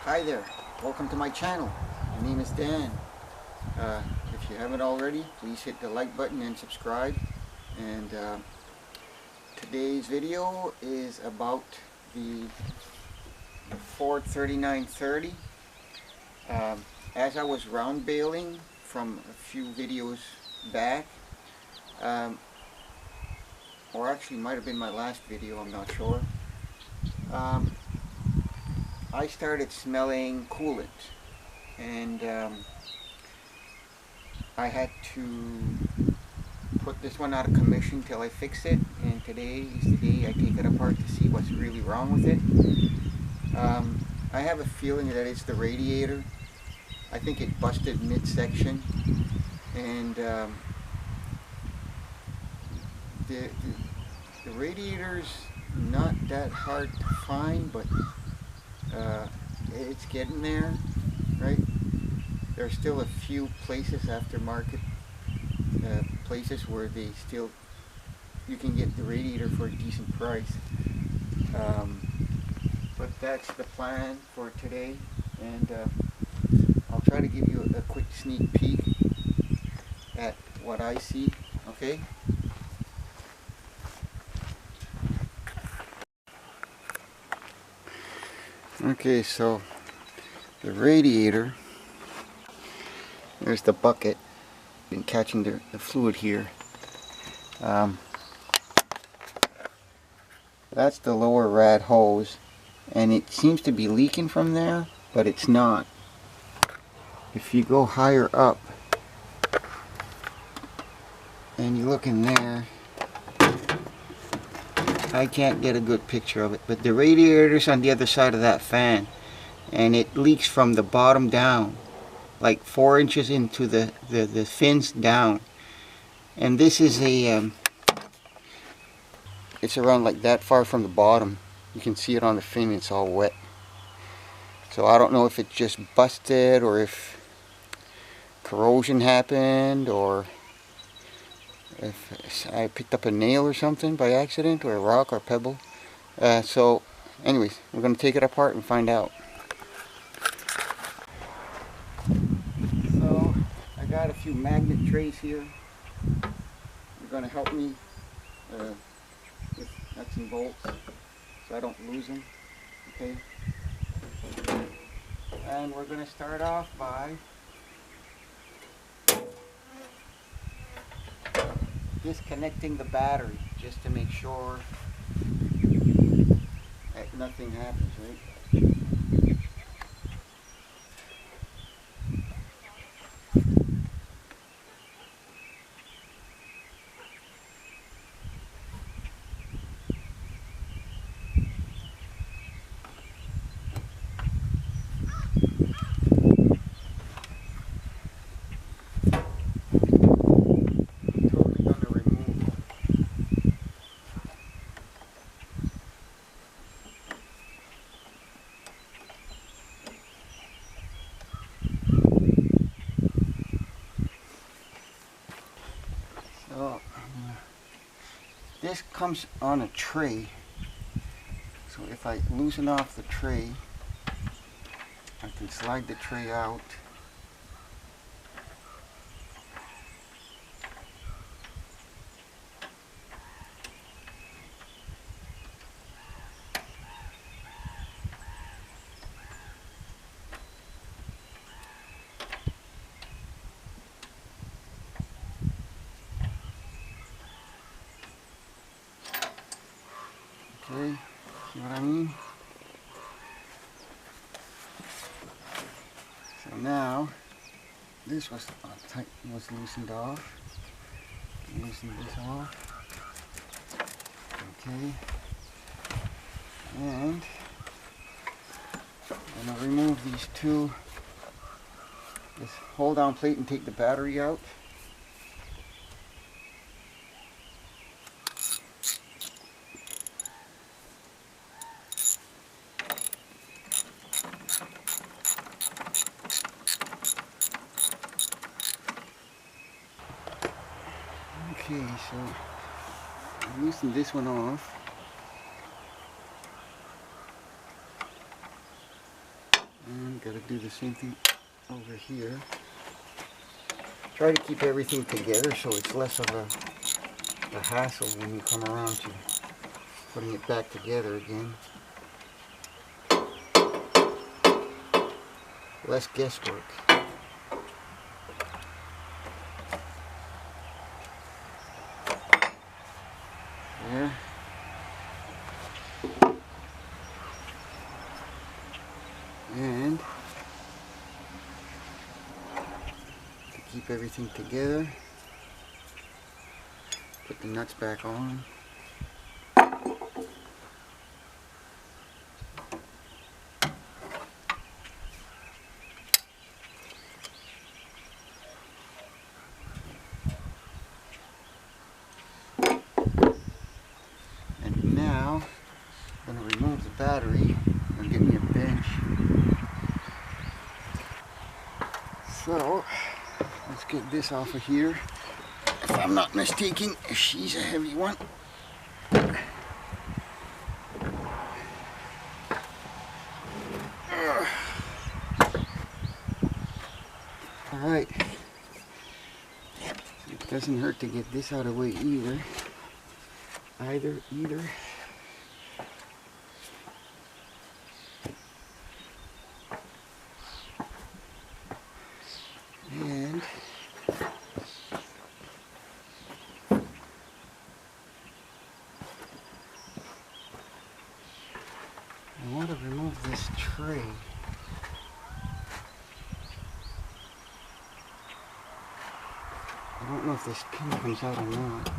Hi there, welcome to my channel. My name is Dan. If you haven't already, please hit the like button and subscribe. And today's video is about the Ford 3930. As I was round baling from a few videos back, or actually might have been my last video, I'm not sure. I started smelling coolant, and I had to put this one out of commission till I fix it, and today is the day I take it apart to see what's really wrong with it. I have a feeling that it's the radiator. I think it busted midsection, and the radiator's not that hard to find, but it's getting there, right? There's still a few places, aftermarket places, where you can get the radiator for a decent price. But that's the plan for today, and I'll try to give you a quick sneak peek at what I see, okay? Okay, so the radiator, there's the bucket, been catching the fluid here. That's the lower rad hose, and it seems to be leaking from there, but it's not. If you go higher up and you look in there, I can't get a good picture of it, but the radiator's on the other side of that fan, and it leaks from the bottom down, like 4 inches into the fins down. And this is it's around like that far from the bottom. You can see it on the fin, it's all wet. So I don't know if it just busted, or if corrosion happened, or if I picked up a nail or something by accident, or a rock or a pebble. So anyways, we're going to take it apart and find out. So I got a few magnet trays here. They're going to help me with nuts and bolts so I don't lose them, okay? And we're going to start off by disconnecting the battery, just to make sure that nothing happens, right? So this comes on a tray, so if I loosen off the tray, I can slide the tray out. Okay, see what I mean? So now, this was loosened off. Loosen this off. Okay. And I'm going to remove these this hold down plate, and take the battery out. Okay, so I loosened this one off. Gotta do the same thing over here. Try to keep everything together so it's less of a hassle when you come around to putting it back together again. Less guesswork. There. And to keep everything together, put the nuts back on. And now I'm going to remove the battery and get me a bench. So let's get this off of here. If I'm not mistaken, she's a heavy one. Alright. It doesn't hurt to get this out of the way either. Either. And I want to remove this tray. I don't know if this pin comes out or not.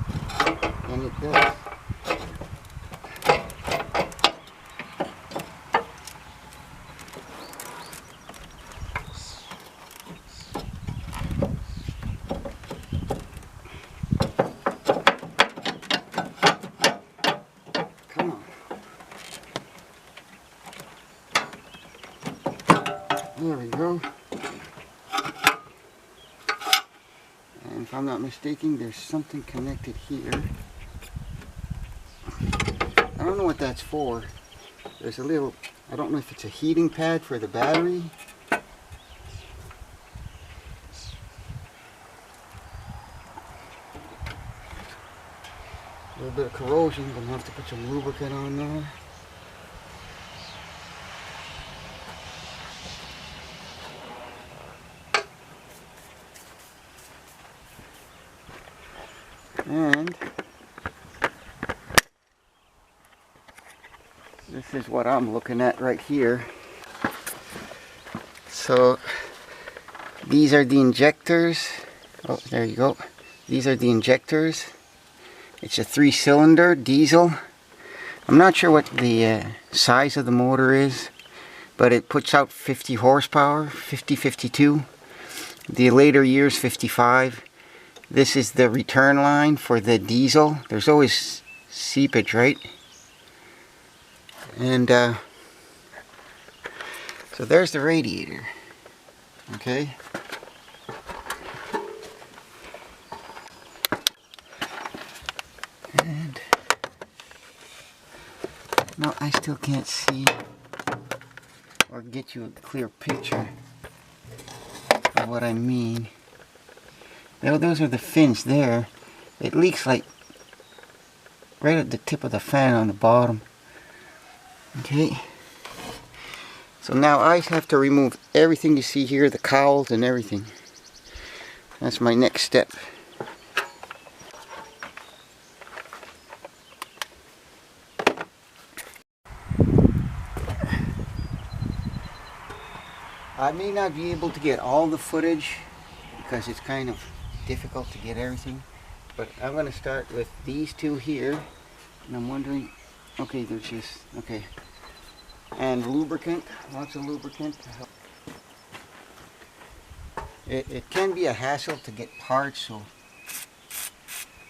And it does. Come on. There we go. And if I'm not mistaken, there's something connected here. I don't know what that's for. There's a little, I don't know if it's a heating pad for the battery. A little bit of corrosion, gonna have to put some lubricant on there. And this is what I'm looking at right here. So these are the injectors. Oh, there you go. These are the injectors. It's a 3-cylinder diesel. I'm not sure what the size of the motor is, but it puts out 50 horsepower, 52. The later years 55. This is the return line for the diesel. There's always seepage, right? And so there's the radiator. Okay. And no, I still can't see or get you a clear picture of what I mean. Now, those are the fins there. It leaks like right at the tip of the fan on the bottom. Okay. So now I have to remove everything you see here, the cowls and everything. That's my next step. I may not be able to get all the footage because it's kind of difficult to get everything, but I'm going to start with these two here, and I'm wondering, okay, there's just, okay, and lubricant, lots of lubricant to help. It can be a hassle to get parts, so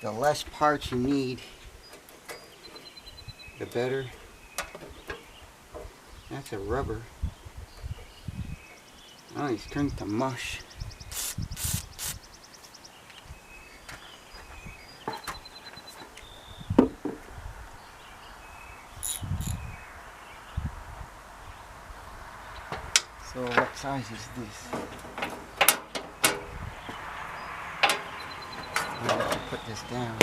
the less parts you need, the better. That's a rubber. Oh, he's turned to mush. So what size is this? I have to put this down.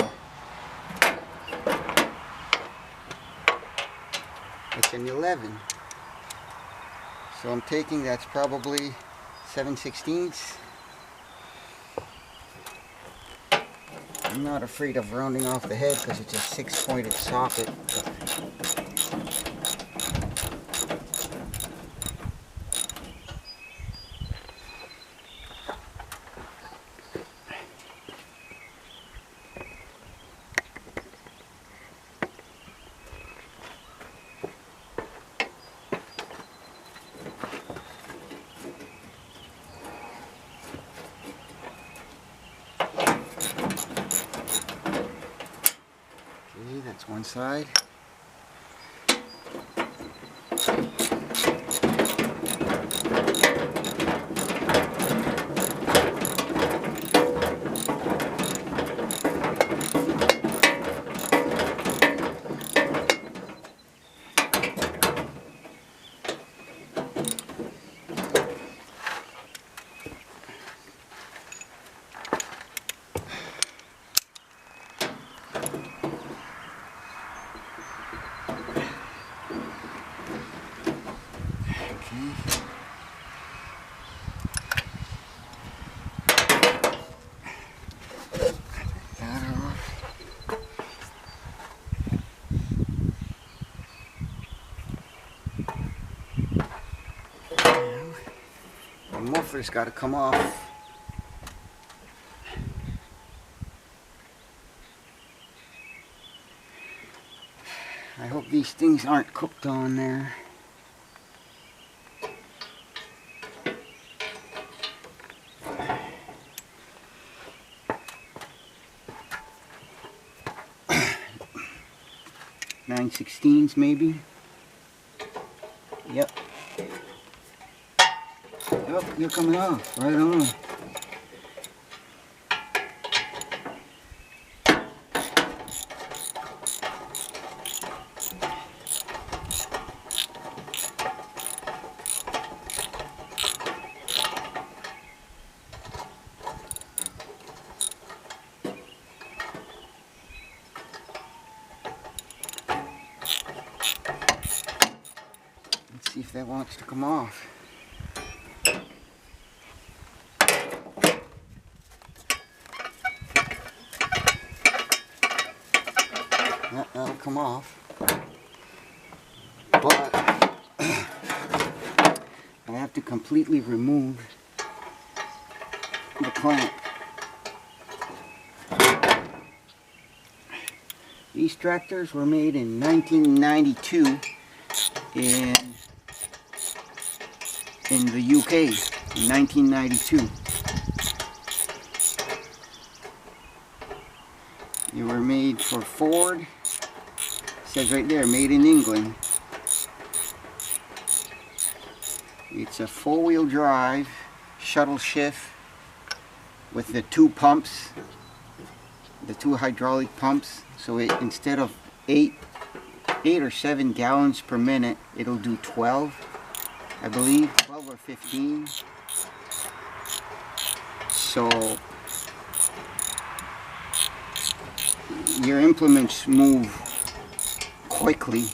It's an 11. So I'm taking, that's probably 7/16. I'm not afraid of rounding off the head because it's a 6-pointed socket. Okay, that's one side. The muffler's got to come off. I hope these things aren't cooked on there. .9/16 maybe. Yep. Yep, they're coming off. Right on. Let's see if that wants to come off. That'll come off, but I have to completely remove the clamp. These tractors were made in 1992 in the UK, in 1992. They were made for Ford. It says right there, made in England. It's a 4-wheel drive shuttle shift with the 2 pumps, the 2 hydraulic pumps. So instead of 8 or 7 gallons per minute, it'll do 12, I believe, 12 or 15. So your implements move quickly.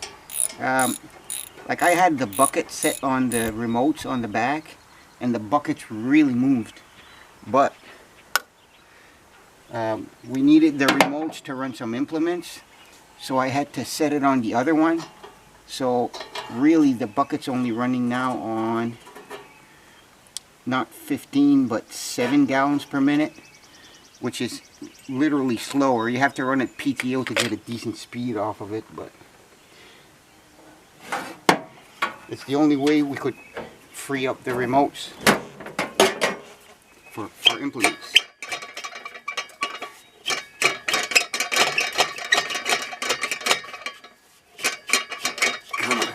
Like I had the bucket set on the remotes on the back, and the buckets really moved, but we needed the remotes to run some implements, so I had to set it on the other one. So really the bucket's only running now on not 15 but 7 gallons per minute, which is literally slower. You have to run it PTO to get a decent speed off of it, but it's the only way we could free up the remotes for implements. Come on.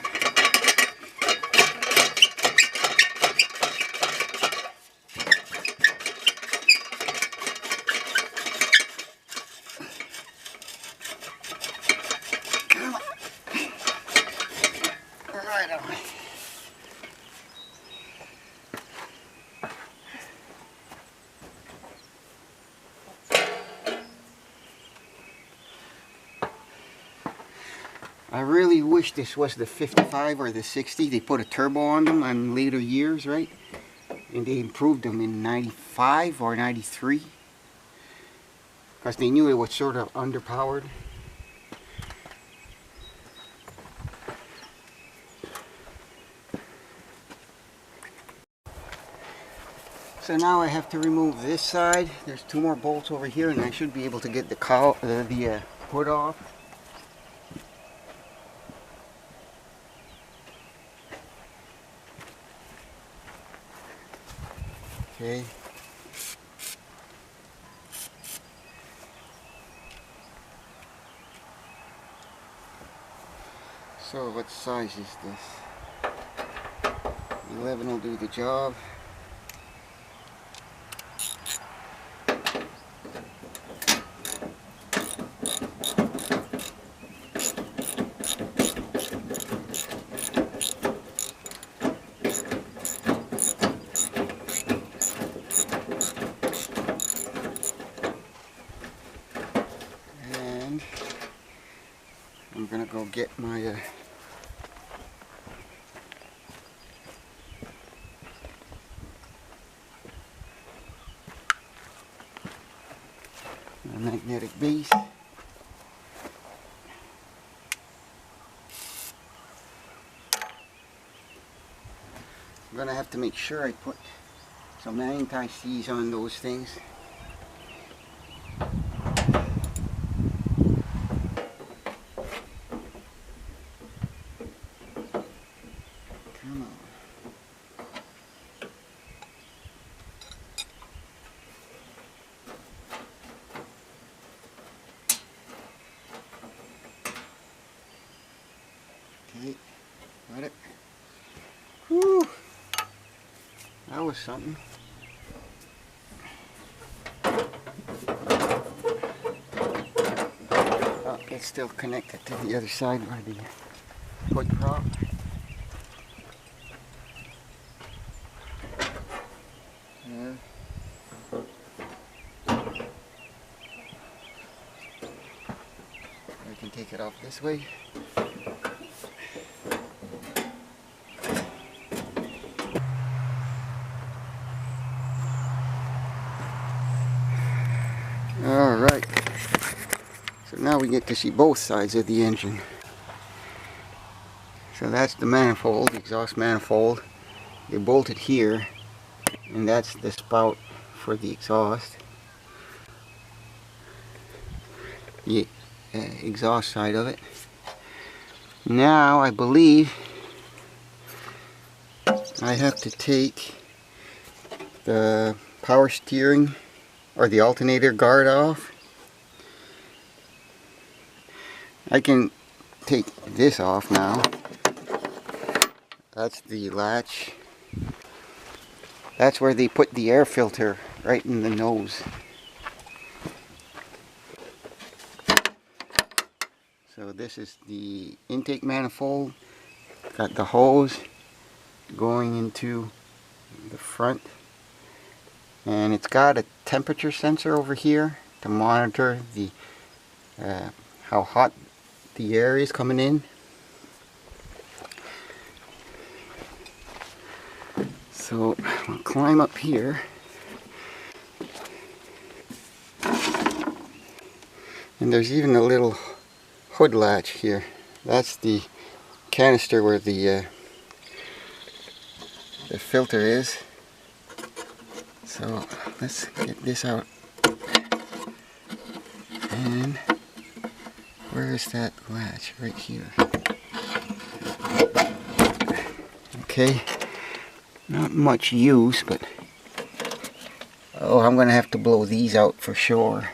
I really wish this was the 55 or the 60. They put a turbo on them in later years, right? And they improved them in 95 or 93. Because they knew it was sort of underpowered. So now I have to remove this side. There's 2 more bolts over here, and I should be able to get the hood off. Okay. So what size is this? 11 will do the job. And I'm gonna go get my magnetic base. I'm gonna have to make sure I put some anti-seize on those things. Come on. Okay, got it. Whew. That was something. Oh, it's still connected to the other side by the hood prop. There. I can take it off this way. Alright, so now we get to see both sides of the engine. So that's the manifold, the exhaust manifold. They bolted here, and that's the spout for the exhaust. The exhaust side of it. Now I believe I have to take the power steering or the alternator guard off. I can take this off now. That's the latch. That's where they put the air filter, right in the nose. So this is the intake manifold. Got the hose going into the front. And it's got a temperature sensor over here to monitor the how hot the air is coming in. So I'll climb up here, and there's even a little hood latch here. That's the canister where the filter is. So let's get this out. And where is that latch? Right here. Okay, not much use, but oh, I'm gonna have to blow these out for sure.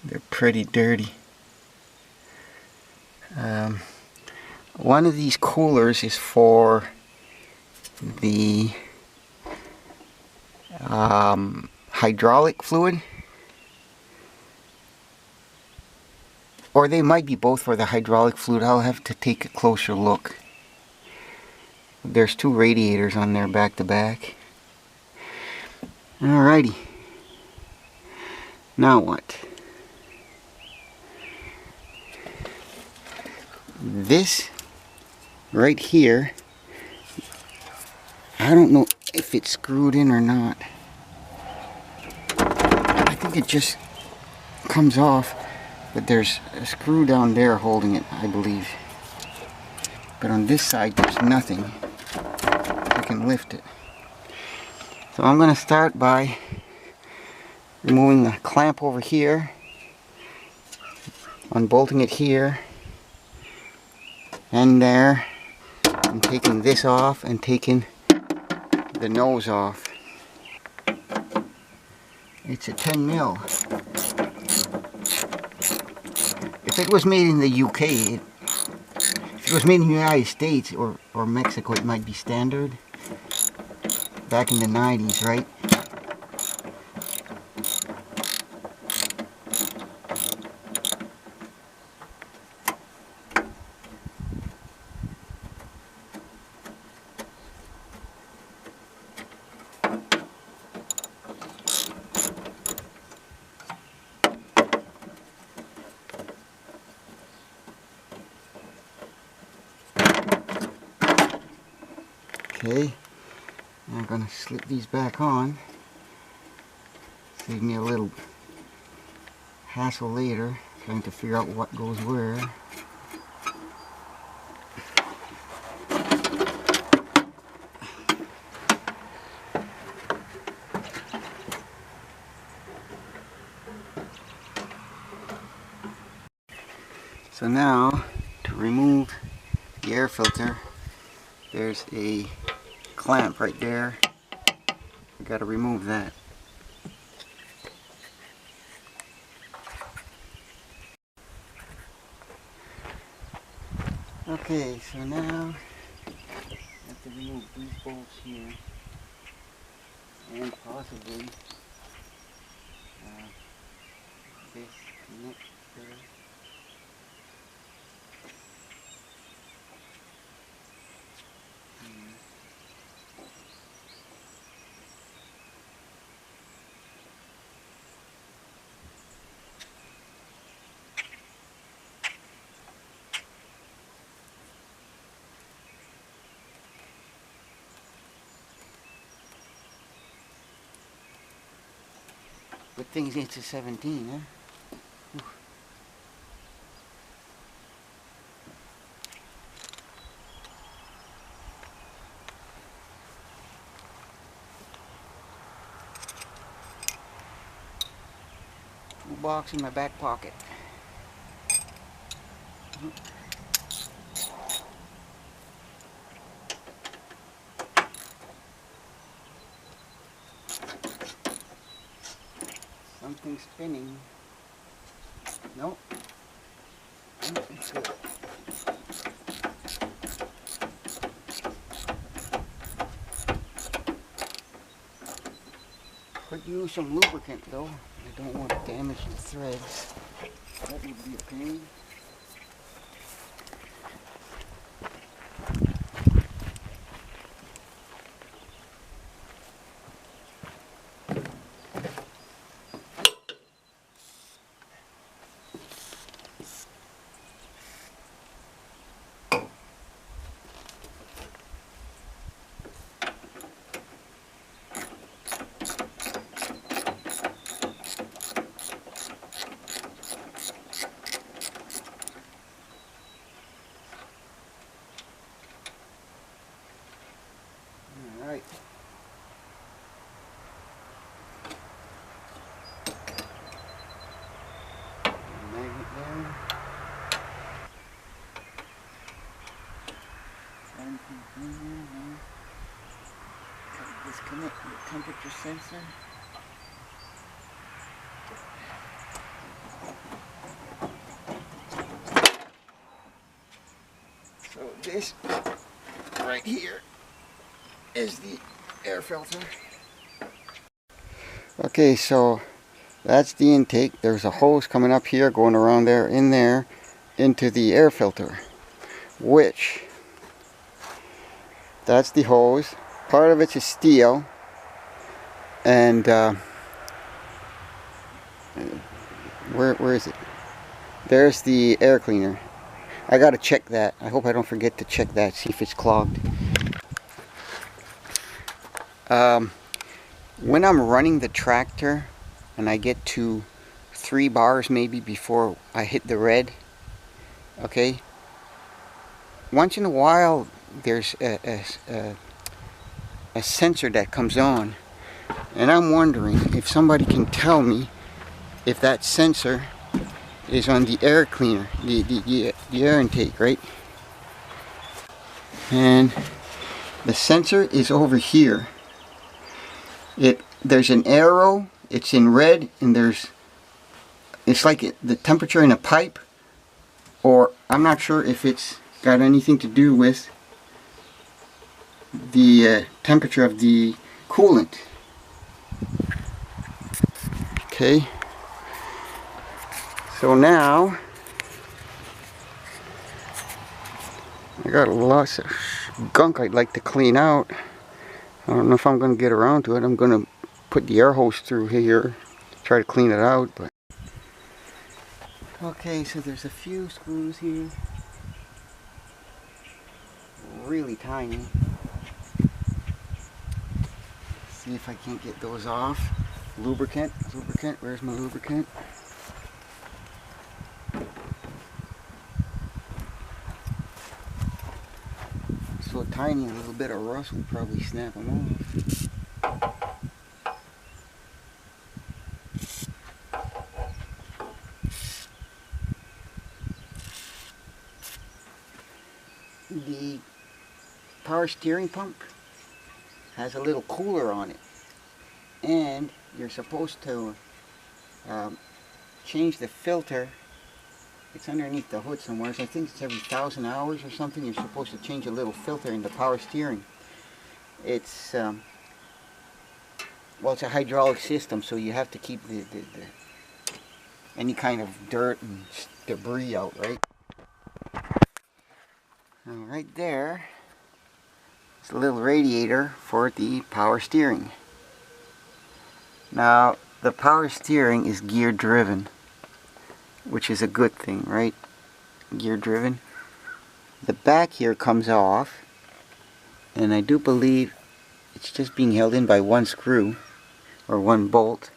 They're pretty dirty. One of these coolers is for the hydraulic fluid, or they might be both for the hydraulic fluid. I'll have to take a closer look. There's 2 radiators on there back to back. Alrighty, now what? this right here, I don't know if it's screwed in or not. I think it just comes off, but there's a screw down there holding it, I believe. But on this side there's nothing. I can lift it. So I'm going to start by removing the clamp over here, unbolting it here and there, and taking this off and taking the nose off. It's a 10 mil. If it was made in the UK, if it was made in the United States or Mexico, it might be standard. Back in the 90s, right? Okay, now I'm going to slip these back on. Save me a little hassle later, trying to figure out what goes where. So now, to remove the air filter, there's a clamp right there. We got to remove that. Okay, so now I have to remove these bolts here, and possibly this connector. Good things it's a 17, huh? Whew. Box in my back pocket. Something spinning. Nope. It's good. Could use some lubricant though. I don't want to damage the threads. That would be a pain. Alright. Magnet there. Disconnect the temperature sensor. So this right here is the air filter. Okay, so that's the intake. There's a hose coming up here, going around there, in there, into the air filter, which, that's the hose. Part of it's a steel, and where is it? There's the air cleaner. I gotta check that. I hope I don't forget to check that, see if it's clogged. When I'm running the tractor and I get to 3 bars maybe before I hit the red, okay, once in a while there's a sensor that comes on, and I'm wondering if somebody can tell me if that sensor is on the air cleaner, the air intake, right? And the sensor is over here. There's an arrow, it's in red, and it's like the temperature in a pipe, or I'm not sure if it's got anything to do with the temperature of the coolant. Okay, so now I got lots of gunk I'd like to clean out. I don't know if I'm going to get around to it. I'm going to put the air hose through here, try to clean it out. But okay, so there's a few screws here, really tiny. See if I can't get those off. Lubricant, where's my lubricant? So tiny, a little bit of rust will probably snap them off. The power steering pump has a little cooler on it, and you're supposed to change the filter. It's underneath the hood somewhere, so I think it's every 1,000 hours or something. You're supposed to change a little filter in the power steering. It's well, it's a hydraulic system, so you have to keep any kind of dirt and debris out, right? And right there, it's a little radiator for the power steering. Now, the power steering is gear driven, which is a good thing, right? Gear driven. The back here comes off, and I do believe it's just being held in by one screw or one bolt,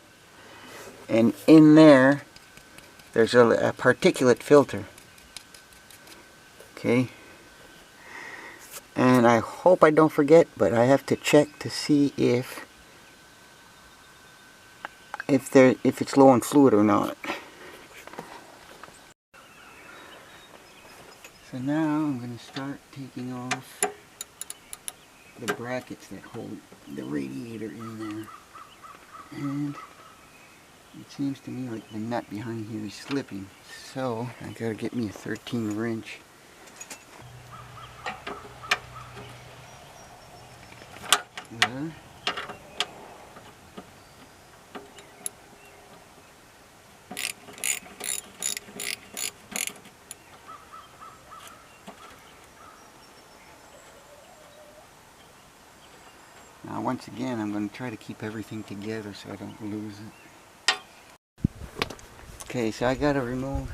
and in there's a particulate filter. Okay, and I hope I don't forget, but I have to check to see if it's low on fluid or not. So now I'm going to start taking off the brackets that hold the radiator in there. And it seems to me like the nut behind here is slipping. So I gotta get me a 13 wrench. Now once again, I'm going to try to keep everything together so I don't lose it. Okay, so I got to remove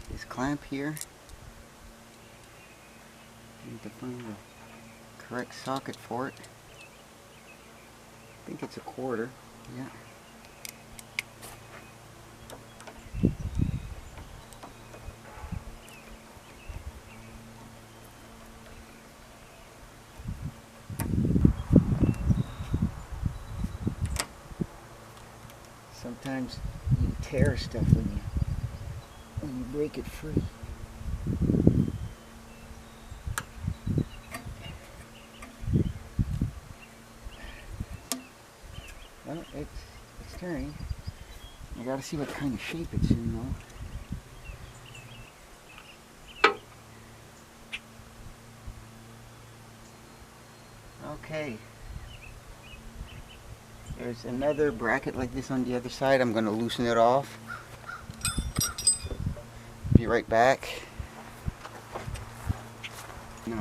this clamp here. Need to find the correct socket for it. I think it's a 1/4, yeah. Sometimes you tear stuff when you break it free. Well, it's turning. I gotta see what kind of shape it's in though. Okay. There's another bracket like this on the other side. I'm going to loosen it off. Be right back. No.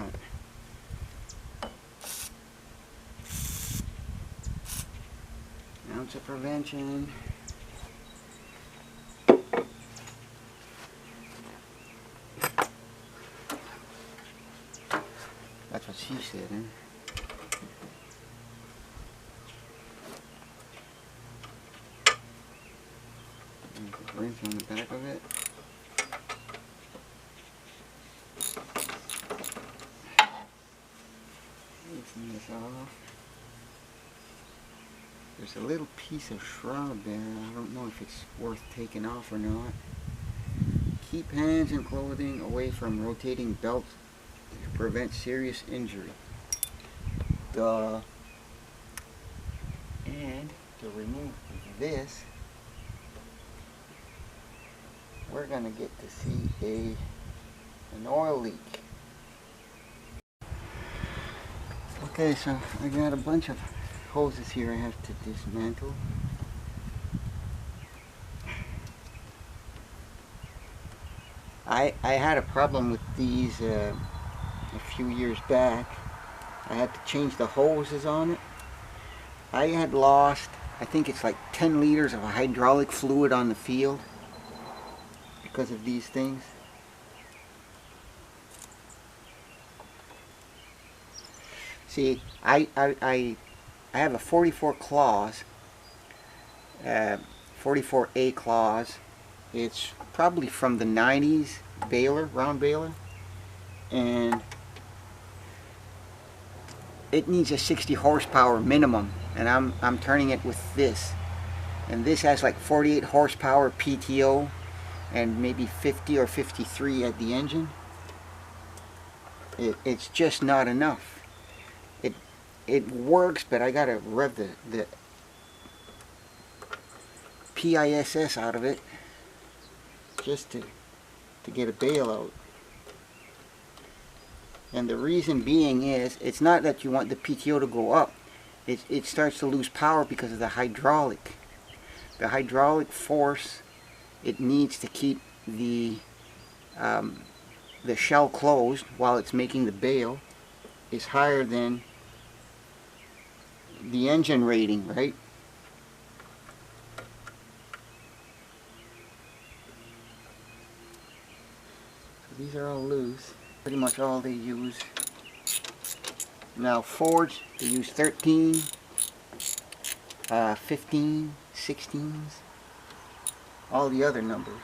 Ounce of prevention. That's what she said, huh? Wrench on the back of it. Loosen this off. There's a little piece of shroud there. I don't know if it's worth taking off or not. Keep hands and clothing away from rotating belts to prevent serious injury. Duh. And to remove this, we're going to get to see an oil leak. Okay, so I got a bunch of hoses here I have to dismantle. I had a problem with these a few years back. I had to change the hoses on it. I had lost, I think it's like 10 liters of hydraulic fluid on the field because of these things. See, I have a 44 claws, 44A claws. It's probably from the 90s baler, round baler, and it needs a 60 horsepower minimum, and I'm turning it with this, and this has like 48 horsepower PTO and maybe 50 or 53 at the engine. It's just not enough. It works, but I gotta rev the PISS out of it just to get a bale out. And the reason being is, it's not that you want the PTO to go up. It starts to lose power because of the hydraulic. The hydraulic force it needs to keep the shell closed while it's making the bale is higher than the engine rating, right? So these are all loose. Pretty much all they use. Now Fords, they use 13, 15, 16s, all the other numbers.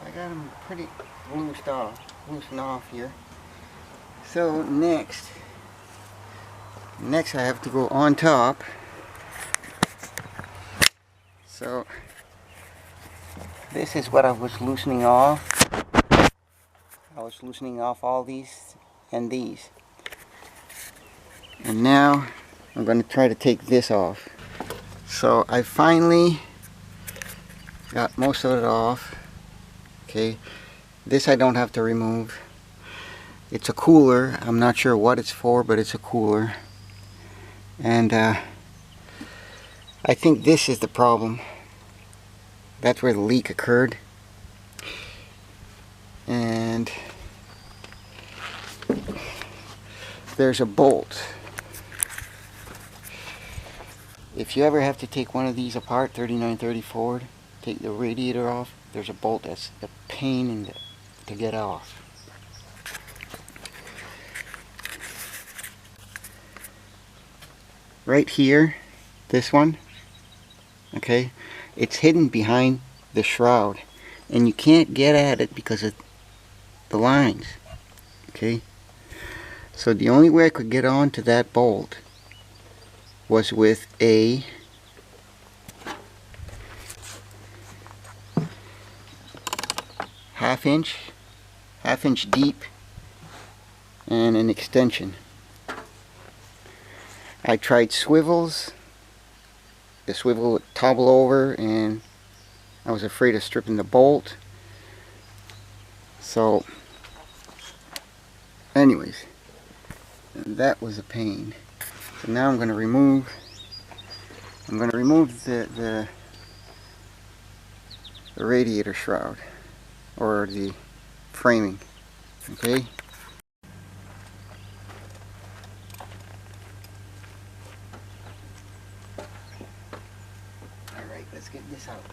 I got them pretty loosened off here. So next I have to go on top. So this is what I was loosening off. I was loosening off all these and these. And now I'm going to try to take this off. So I finally got most of it off. Okay, this I don't have to remove. It's a cooler. I'm not sure what it's for, but it's a cooler. And I think this is the problem. That's where the leak occurred. And there's a bolt. If you ever have to take one of these apart, 3930 Ford, take the radiator off, there's a bolt that's a pain to get off. Right here, this one, okay, it's hidden behind the shroud and you can't get at it because of the lines, okay. So the only way I could get onto that bolt was with a half inch deep and an extension. I tried swivels. The swivel would topple over and I was afraid of stripping the bolt. So anyways, that was a pain. So now I'm going to remove the radiator shroud, or the framing. Okay. Alright, let's get this out.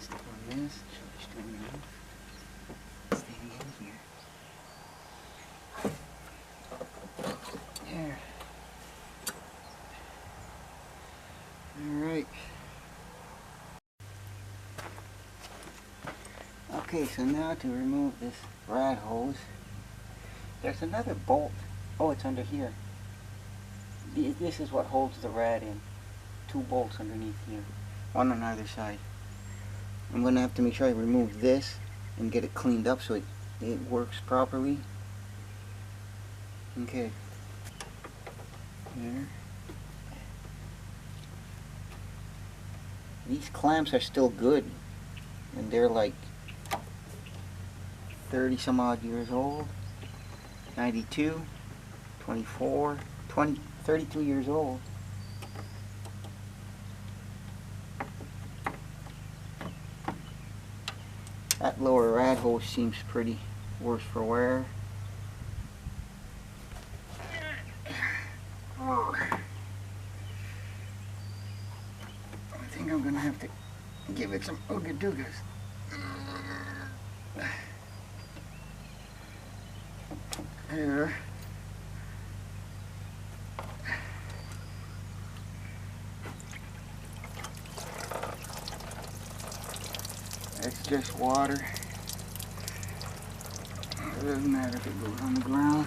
Step on this, shut string off. Stay in here. There. Alright. Okay, so now to remove this rad hose, there's another bolt. Oh, it's under here. This is what holds the rad in. 2 bolts underneath here. One on either side. I'm going to have to make sure I remove this and get it cleaned up so it works properly. Okay. There. These clamps are still good. And they're like 30 some odd years old. 92, 24, 20, 32 years old. That lower rad hose seems pretty worse for wear. Oh. I think I'm gonna have to give it some ooga doogas. There. That's just water. It doesn't matter if it goes on the ground.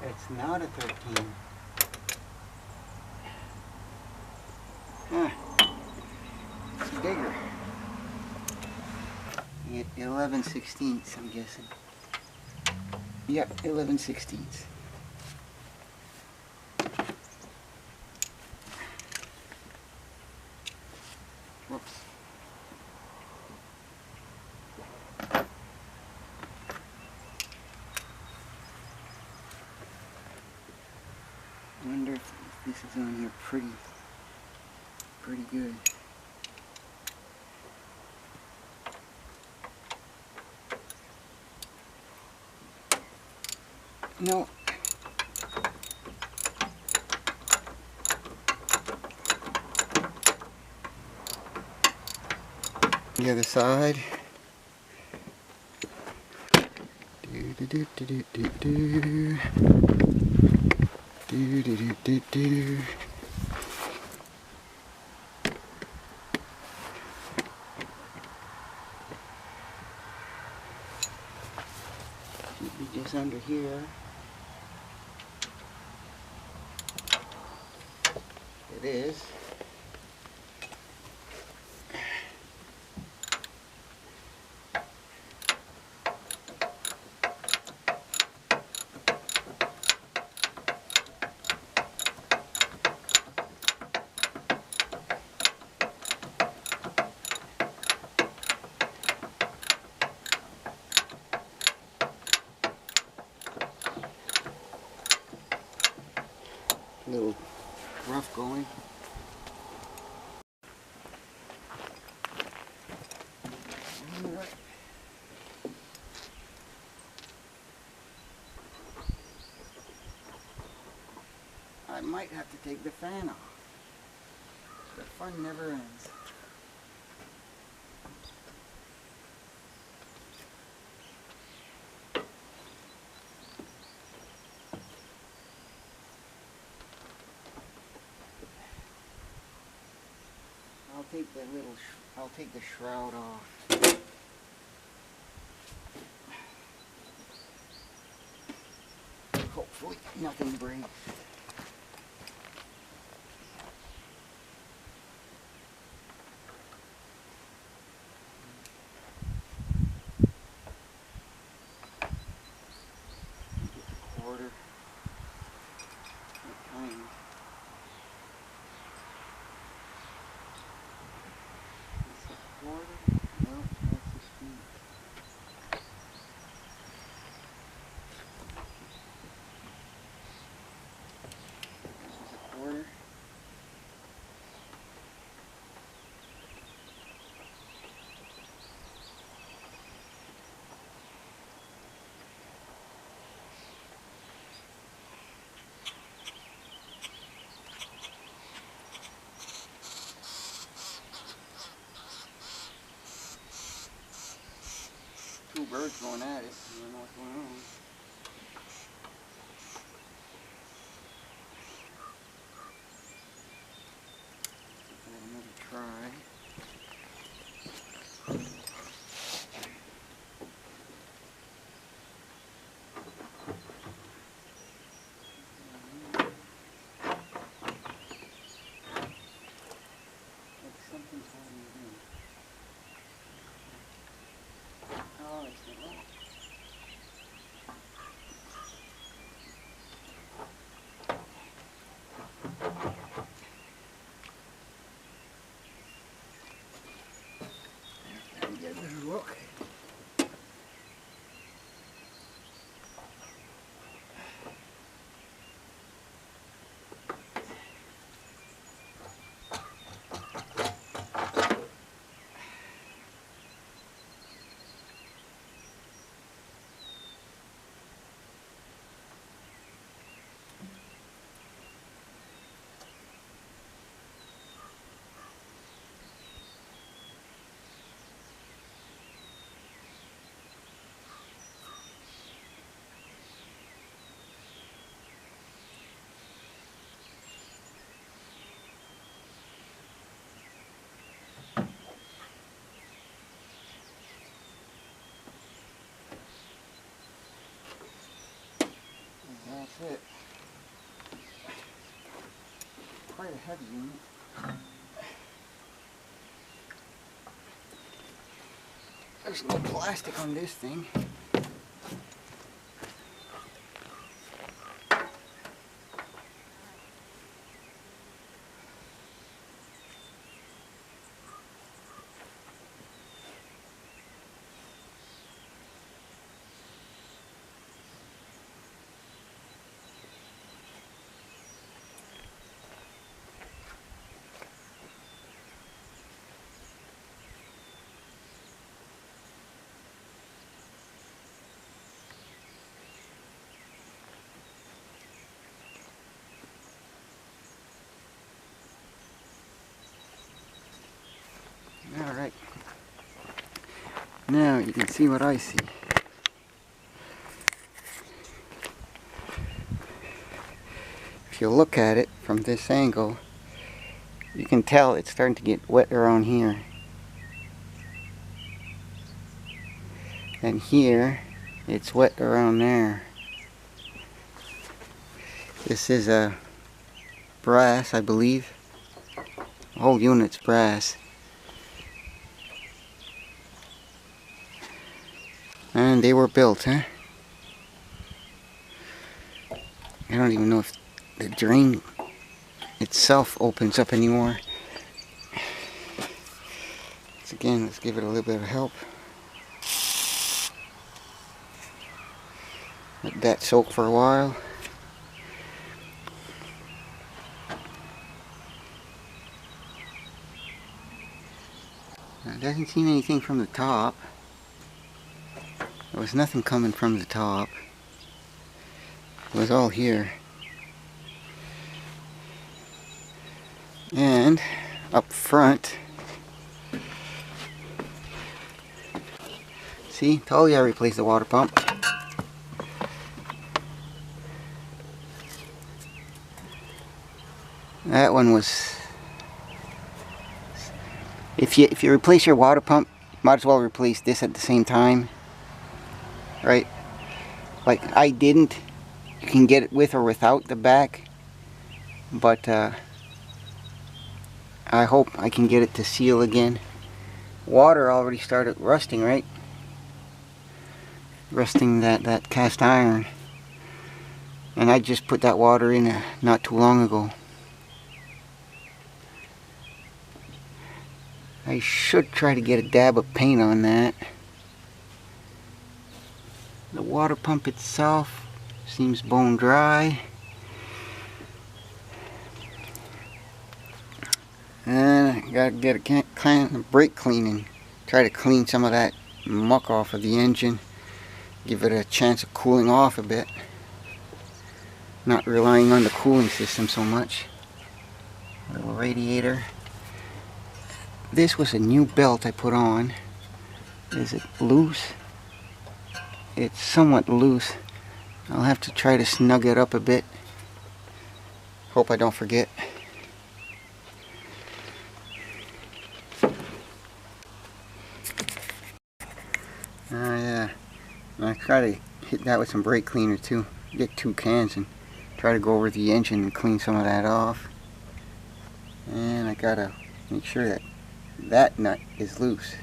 It's not a 13. It's bigger. You get 11/16, I'm guessing. Yep, 11/16. Whoops. I wonder if this is on here pretty good. No. The other side. Do do do do do do do. Do do do do do. Should be just under here. It is. A little rough going. Alright. I might have to take the fan off. The fun never ends. I'll take the shroud off. Hopefully nothing breaks. Quarter. What kind? Quarter? No, that's the speed. birds going at it. I don't know what's going on. Give that another try. Something's holding it in. Oh, it's the rock. Get a better look. That's it. Quite a heavy unit. There's no plastic on this thing. Alright, now you can see what I see. If you look at it from this angle, you can tell it's starting to get wet around here. And here, it's wet around there. This is a brass, I believe. The whole unit's brass. And they were built, huh? I don't even know if the drain itself opens up anymore. So again, let's give it a little bit of help. Let that soak for a while. Now, it doesn't seem anything from the top. There was nothing coming from the top. It was all here. And up front, see, told you I replaced the water pump. That one was, if you replace your water pump, might as well replace this at the same time. Right? Like I didn't. You can get it with or without the back, but I hope I can get it to seal again. Water already started rusting, right? Rusting that cast iron, and I just put that water in not too long ago. I should try to get a dab of paint on that. The water pump itself seems bone dry. And I gotta get a brake cleaning. Try to clean some of that muck off of the engine. Give it a chance of cooling off a bit. Not relying on the cooling system so much. Little radiator. This was a new belt I put on. Is it loose? it's somewhat loose. I'll have to try to snug it up a bit. Hope I don't forget. Oh yeah, and I try to hit that with some brake cleaner too. Get 2 cans and try to go over the engine and clean some of that off. And I gotta make sure that that nut is loose.